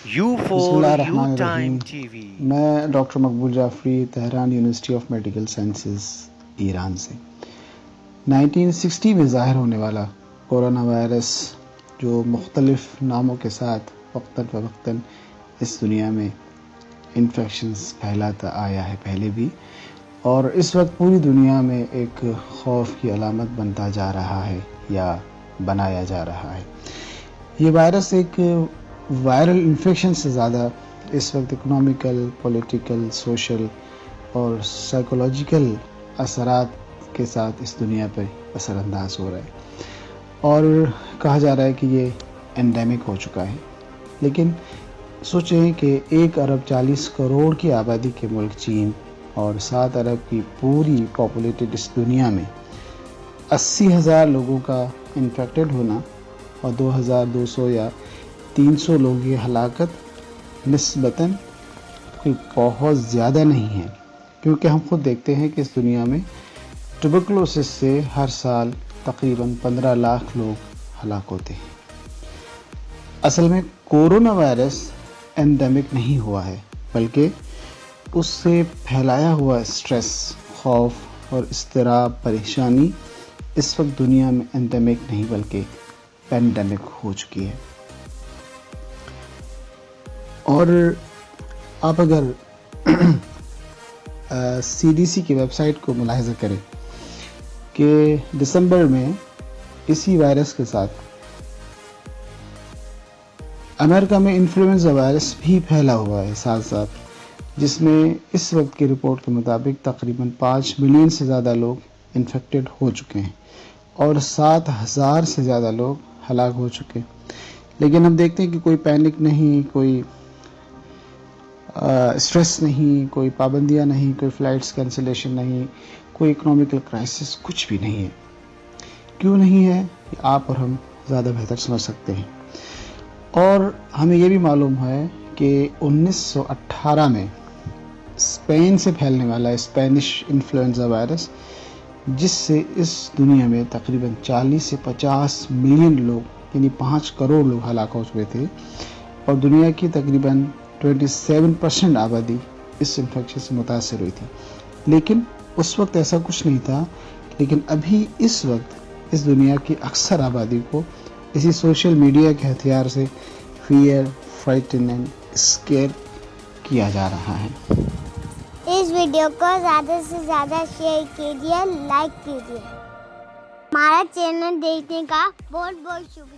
U بسم for اللہ U الرحمن Time الرحیم. TV. میں doctor Maqbool Jafri Tehran university of medical sciences Iran سے 1960 میں ظاہر ہونے والا کورونا وائرس جو مختلف ناموں کے ساتھ وقتاً فوقتاً اس دنیا میں انفیکشنز پھیلاتا آیا ہے پہلے بھی، اور اس وقت پوری دنیا میں ایک خوف کی علامت بنتا جا رہا ہے یا بنایا جا رہا ہے. یہ وائرس ایک وائرل انفیکشن سے زیادہ اس وقت اکنامیکل، پولیٹیکل، سوشل اور سائیکولوجیکل اثرات کے ساتھ اس دنیا پہ اثر انداز ہو رہا ہے، اور کہا جا رہا ہے کہ یہ اینڈیمک ہو چکا ہے. لیکن سوچیں کہ 1 ارب 40 کروڑ کی آبادی کے ملک چین اور 7 ارب کی پوری پاپولیٹڈ اس دنیا میں 80,000 لوگوں کا انفیکٹڈ ہونا اور 2,200 یا 300 لوگوں کی ہلاکت نسبتاً کوئی بہت زیادہ نہیں ہے، کیونکہ ہم خود دیکھتے ہیں کہ اس دنیا میں ٹیوبرکلوسس سے ہر سال تقریباً 15 لاکھ لوگ ہلاک ہوتے ہیں. اصل میں کورونا وائرس اینڈیمک نہیں ہوا ہے، بلکہ اس سے پھیلایا ہوا اسٹریس، خوف اور اضطراب، پریشانی اس وقت دنیا میں اینڈیمک نہیں بلکہ پینڈیمک ہو چکی ہے. اور آپ اگر CDC کی ویب سائٹ کو ملاحظہ کریں کہ دسمبر میں اسی وائرس کے ساتھ امریکہ میں انفلوئنزا وائرس بھی پھیلا ہوا ہے ساتھ ساتھ، جس میں اس وقت کی رپورٹ کے مطابق تقریباً 5 ملین سے زیادہ لوگ انفیکٹڈ ہو چکے ہیں اور 7,000 سے زیادہ لوگ ہلاک ہو چکے ہیں. لیکن ہم دیکھتے ہیں کہ کوئی پینک نہیں، کوئی اسٹریس نہیں، کوئی پابندیاں نہیں، کوئی فلائٹس کینسلیشن نہیں، کوئی اکنامیکل کرائسس، کچھ بھی نہیں ہے. کیوں نہیں ہے یہ آپ اور ہم زیادہ بہتر سمجھ سکتے ہیں. اور ہمیں یہ بھی معلوم ہے کہ 1918 میں اسپین سے پھیلنے والا اسپینش انفلوئنزا وائرس، جس سے اس دنیا میں تقریباً 40 سے 50 ملین لوگ یعنی 5 کروڑ لوگ ہلاک ہو چکے تھے، اور دنیا کی تقریباً 27% آبادی اس انفیکشن سے متاثر ہوئی تھی. لیکن اس وقت ایسا کچھ نہیں تھا. لیکن ابھی اس وقت اس دنیا کی اکثر آبادی کو اسی سوشل میڈیا کے ہتھیار سے فیئر، فرائٹن اینڈ اسکیئر کیا جا رہا ہے. اس ویڈیو کو زیادہ سے زیادہ شیئر کیجیے، لائک کیجیے. ہمارا چینل دیکھنے کا بہت بہت شکریہ.